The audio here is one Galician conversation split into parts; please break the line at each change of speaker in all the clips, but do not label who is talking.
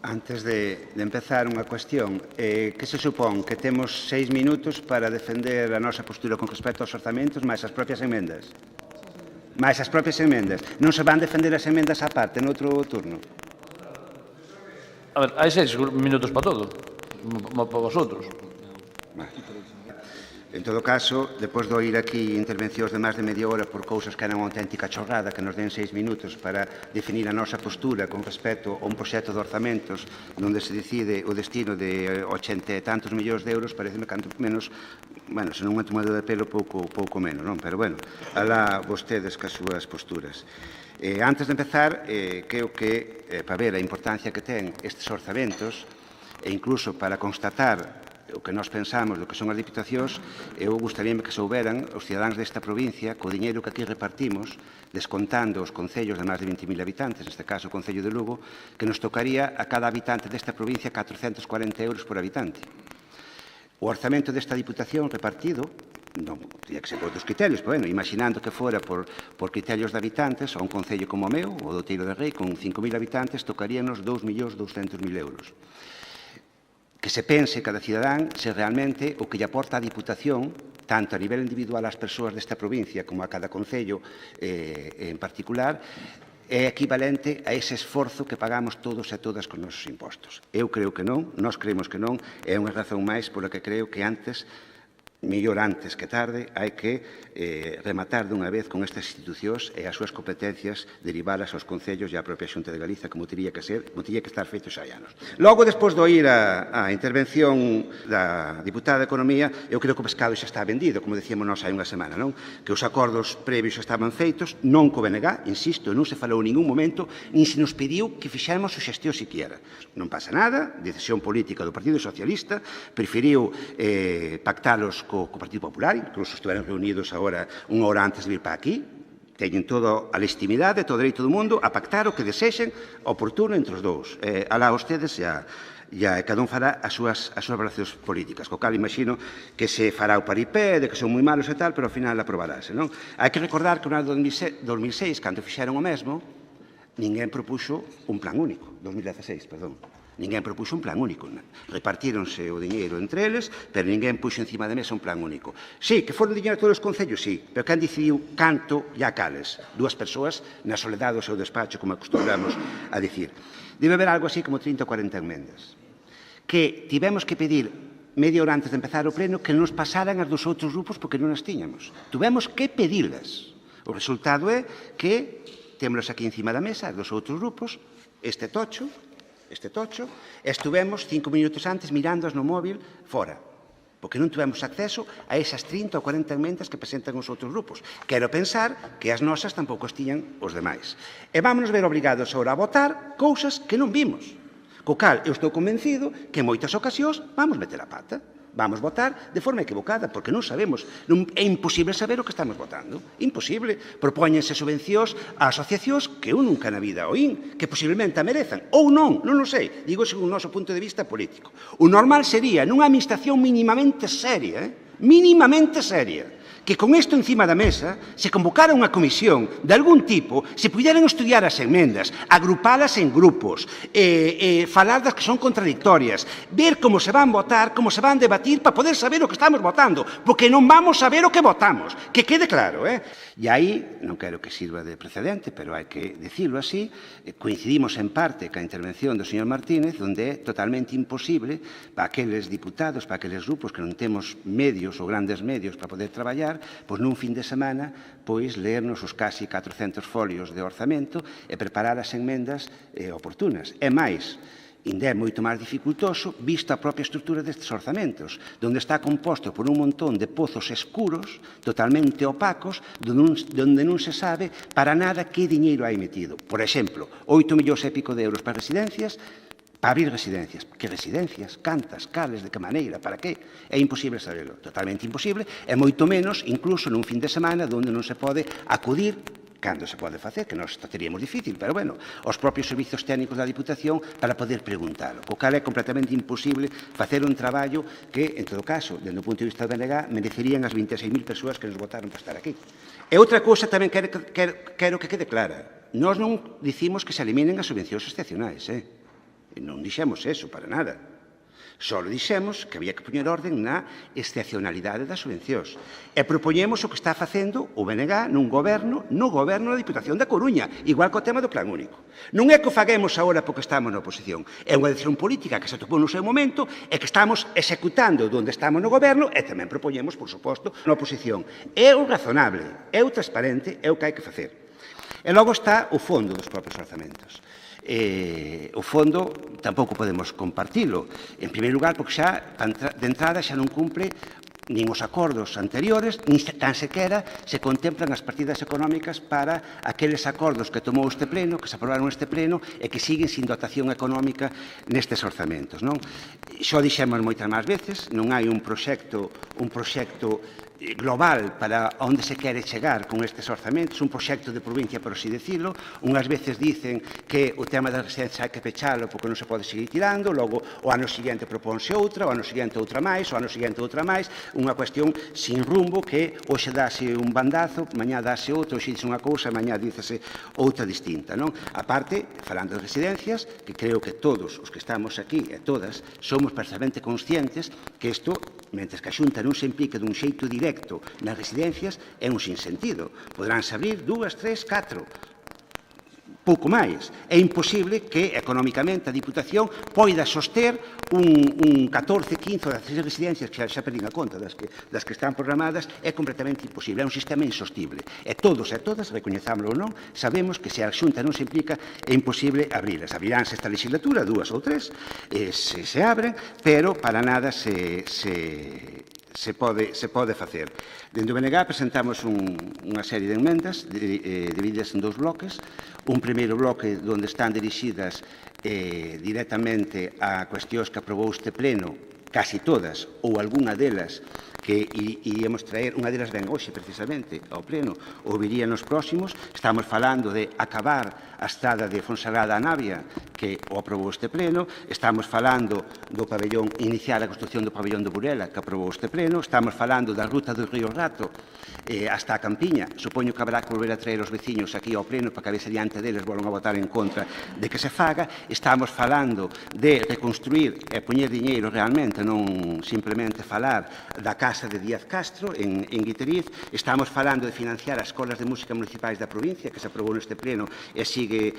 Antes de empezar unha cuestión, que se supón que temos 6 minutos para defender a nosa postura con respecto aos orzamentos máis as propias emendas. Máis as propias emendas. Non se van defender as emendas á parte noutro turno.
A ver, hai 6 minutos para todo, para vosotros.
En todo caso, depois de oír aquí intervencións de máis de media hora por cousas que eran unha auténtica chorrada, que nos den 6 minutos para definir a nosa postura con respecto a un proxecto de orzamentos onde se decide o destino de 80 e tantos millóns de euros, pareceme canto menos, bueno, se non é tomado de pelo pouco menos, non? Pero, bueno, alá vostedes cas súas posturas. Antes de empezar, creo que, para ver a importancia que ten estes orzamentos, e incluso para constatar o que nós pensamos do que son as diputacións, eu gustaríame que souberan os cidadáns desta provincia co diñeiro que aquí repartimos, descontando os concellos de máis de 20.000 habitantes, neste caso o Concello de Lugo, que nos tocaría a cada habitante desta provincia 440 euros por habitante. O orzamento desta diputación repartido, non teria que ser por outros criterios, pero, bueno, imaginando que fora por criterios de habitantes, a un concello como o meu, o do Teiro de Rei, con 5.000 habitantes, tocaríanos 2.200.000 euros. Que se pense cada cidadán se realmente o que lle aporta a Diputación, tanto a nivel individual ás persoas desta provincia como a cada concello en particular, é equivalente a ese esforzo que pagamos todos e todas con nosos impostos. Eu creo que non, nós creemos que non, é unha razón máis pola que creo que antes, mellor antes que tarde, hai que rematar dunha vez con estas institucións e as súas competencias derivadas aos concellos e á propia Xunta de Galiza, como teria que ser, como teria que estar feito xa hai anos. Logo, despois de oír a intervención da diputada de Economía, eu creo que o pescado xa está vendido, como decíamos nós hai unha semana, non? Que os acordos previos xa estaban feitos, non co BNG, insisto, non se falou en ningún momento, nin se nos pediu que fixéramos o xestión siquiera. Non pasa nada, decisión política do Partido Socialista, preferiu pactalos co Partido Popular, incluso estiveron reunidos agora unha hora antes de vir para aquí, teñen toda a legitimidade, todo o dereito do mundo a pactar o que desexen oportuno entre os dous. Alá vostedes e cada un fará as súas valoracións políticas, co cal imagino que se fará o paripé, de que son moi malos e tal, pero ao final aprobarase, non? Hai que recordar que no ano 2006, cando fixeron o mesmo, ninguén propuxo un plan único, 2016, perdón. Ninguén propuxo un plan único. Repartíronse o diñeiro entre eles, pero ninguén puxo encima da mesa un plan único. Sí, que foron diñeiro a todos os concellos, sí, pero quen decidiu canto e a cales? Dúas persoas na soledade do seu despacho, como acostumbramos a dicir. Debe haber algo así como 30 ou 40 enmendas. Que tivemos que pedir media hora antes de empezar o pleno que nos pasaran as dos outros grupos porque non as tiñamos. Tuvemos que pedilas. O resultado é que témolos aquí encima da mesa, dos outros grupos, este tocho, estuvemos 5 minutos antes mirándoas no móvil fora, porque non tivemos acceso a esas 30 ou 40 enmendas que presentan os outros grupos. Quero pensar que as nosas tampouco as tiñan os demais. E vámonos ver obrigados agora a votar cousas que non vimos. Co cal, eu estou convencido que en moitas ocasións vamos meter a pata. Vamos votar de forma equivocada, porque non sabemos, é imposible saber o que estamos votando. Imposible. Propóñense subvencións a asociacións que eu nunca na vida oín, que posiblemente a merezan, ou non o sei. Digo según o noso punto de vista político. O normal sería, nunha administración mínimamente seria, que con isto encima da mesa se convocara unha comisión de algún tipo, se puderan estudiar as enmendas, agrupalas en grupos, falar das que son contradictorias, ver como se van votar, como se van debatir para poder saber o que estamos votando, porque non vamos saber o que votamos, que quede claro, E aí, non quero que sirva de precedente, pero hai que dicirlo así, coincidimos en parte ca intervención do señor Martínez, onde é totalmente imposible para aqueles diputados, para aqueles grupos que non temos medios ou grandes medios para poder traballar, pois nun fin de semana, pois leernos os casi 400 folios de orzamento e preparar as enmendas oportunas. E máis, ainda é moito máis dificultoso visto a propia estrutura destes orzamentos, onde está composto por un montón de pozos escuros, totalmente opacos, onde non se sabe para nada que diñeiro hai metido. Por exemplo, 8 millóns e pico de euros para residencias, para abrir residencias. Que residencias? Cantas? Cales? De que maneira? Para que? É imposible saberlo. Totalmente imposible. E moito menos, incluso nun fin de semana, onde non se pode acudir, cando se pode facer, que nós teríamos difícil, pero, bueno, os propios servizos técnicos da Diputación para poder preguntalo. Co cal é completamente imposible facer un traballo que, en todo caso, dende o punto de vista do BNG, merecerían as 26.000 persoas que nos votaron para estar aquí. E outra cousa tamén quero que quede clara. Nós non dicimos que se eliminen as subvencións excepcionais, Non dixemos eso, para nada. Só dixemos que había que poñer orden na excepcionalidade das subvencións. E propoñemos o que está facendo o BNG no goberno da Diputación da Coruña, igual co tema do Plan Único. Non é que o faguemos agora porque estamos na oposición. É unha decisión política que se topou no seu momento e que estamos executando onde estamos no goberno e tamén propoñemos, por suposto, na oposición. É o razonable, é o transparente, é o que hai que facer. E logo está o fondo dos propios orzamentos. O fondo tampouco podemos compartilo. En primeiro lugar, porque xa, de entrada, xa non cumpre nin os acordos anteriores, nin tan sequera se contemplan as partidas económicas para aqueles acordos que tomou este pleno, que se aprobaron este pleno e que siguen sin dotación económica nestes orzamentos. Xo dixemos moitas máis veces, non hai un proxecto global para onde se quere chegar con estes orzamentos, un proxecto de provincia, por así decirlo. Unhas veces dicen que o tema das residencias hai que pechalo porque non se pode seguir tirando, logo o ano seguinte proponse outra, o ano seguinte outra máis, o ano seguinte outra máis, unha cuestión sin rumbo que hoxe dase un bandazo, mañá dase outro, hoxe dice unha cousa, mañá dícese outra distinta. A parte, falando de residencias, que creo que todos os que estamos aquí e todas somos perfectamente conscientes que isto, mentres que a Xunta non se implique dun xeito directo nas residencias, é un sinsentido. Podránse abrir 2, 3, 4, pouco máis. É imposible que, económicamente, a Diputación poida soster un 14, 15 ou 16 residencias, que xa perdín a conta das que están programadas, é completamente imposible. É un sistema insostible. E todos e todas, recoñezámoslo ou non, sabemos que se a Xunta non se implica, é imposible abrilas. Abriránse esta legislatura, 2 ou 3, se abren, pero para nada se pode facer. Dende o BNG presentamos unha serie de enmendas divididas en 2 bloques. Un primeiro bloque onde están dirixidas directamente a cuestións que aprobou este pleno, casi todas, ou algunha delas que iríamos traer, unha delas ven hoxe precisamente ao pleno, ou viría nos próximos. Estamos falando de acabar a estrada de Fonsagrada a Navia, que o aprobou este pleno. Estamos falando do pabellón, iniciar a construcción do pabellón de Burela, que aprobou este pleno. Estamos falando da ruta do Río Rato hasta a Campiña. Supoño que habrá que volver a traer os veciños aquí ao pleno para que a vez diante deles volvan a votar en contra de que se faga. Estamos falando de reconstruir e poñer diñeiro realmente, non simplemente falar da Casa de Díaz Castro en Guiteriz. Estamos falando de financiar as escolas de música municipais da provincia, que se aprobou neste pleno e sigue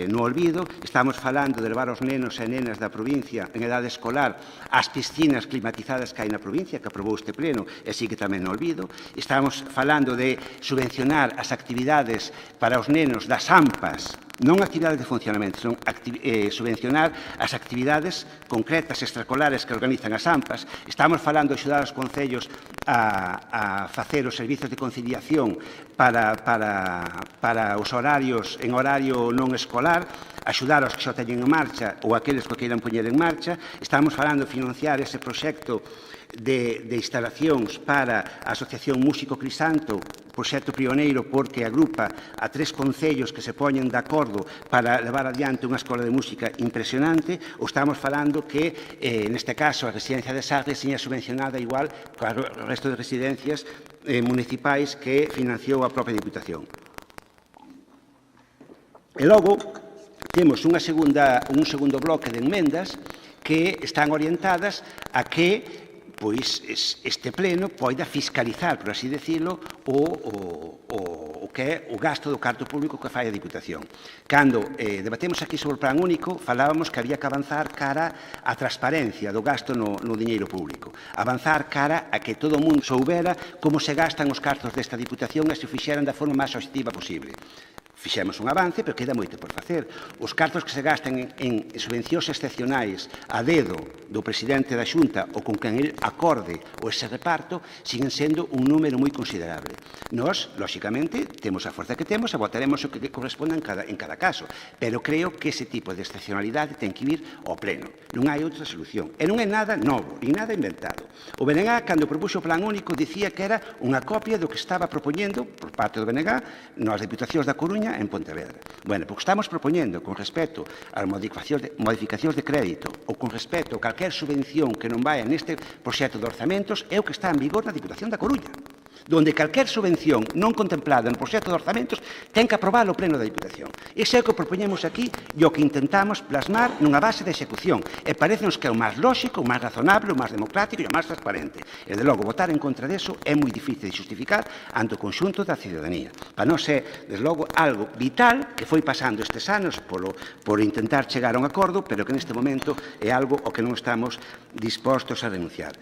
no olvido. Estamos falando de levar os nenos e nenas da provincia en edade escolar ás piscinas climatizadas que hai na provincia, que aprobou este pleno e sigue tamén no olvido. Estamos falando de subvencionar as actividades para os nenos das AMPAs, non actividades de funcionamento, son subvencionar as actividades concretas extracolares que organizan as AMPAs. Estamos falando de axudar os concellos a facer os servizos de conciliación para os horarios en horario non escolar, axudar os que xa teñen en marcha ou aqueles que queiran poñer en marcha. Estamos falando de financiar ese proxecto de instalacións para a Asociación Músico Crisanto, proxecto pioneiro porque agrupa a 3 concellos que se poñen de acordo para levar adiante unha escola de música impresionante. Ou estamos falando que, neste caso, a residencia de Sardes seña subvencionada igual que o resto de residencias municipais que financiou a propia Diputación. E logo, temos un segundo bloque de enmendas que están orientadas a que este pleno poida fiscalizar, por así decirlo, o que é o gasto do carto público que fai a Diputación. Cando debatemos aquí sobre o Plan Único, falábamos que había que avanzar cara á transparencia do gasto no diñeiro público. Avanzar cara a que todo o mundo soubera como se gastan os cartos desta Diputación e se fixeran da forma máis obxectiva posible. Fixemos un avance, pero queda moito por facer. Os cartos que se gastan en subvencións excepcionais a dedo do presidente da Xunta ou con quen el acorde o ese reparto siguen sendo un número moi considerable. Nós, lóxicamente, temos a forza que temos e votaremos o que corresponda en cada caso, pero creo que ese tipo de excepcionalidade ten que ir ao pleno. Non hai outra solución. E non é nada novo, nin nada inventado. O BNG, cando propuxo o Plan Único, dicía que era unha copia do que estaba propoñendo, por parte do BNG, nas Diputacións da Coruña en Pontevedra. Bueno, porque estamos propoñendo con respecto ás modificacións de crédito ou con respecto a calquer subvención que non vaya neste proxecto de orzamentos é o que está en vigor na Diputación da Coruña. donde calquer subvención non contemplada no proxecto de orzamentos ten que aprobalo o Pleno da Diputación. Iso é o que propoñemos aquí e o que intentamos plasmar nunha base de execución. E parecenos que é o máis lóxico, o máis razonable, o máis democrático e o máis transparente. E, de logo, votar en contra deso é moi difícil de justificar ante o conxunto da ciudadanía. Para nós é, desde logo, algo vital que foi pasando estes anos por intentar chegar a un acordo, pero que neste momento é algo ao que non estamos dispostos a renunciar.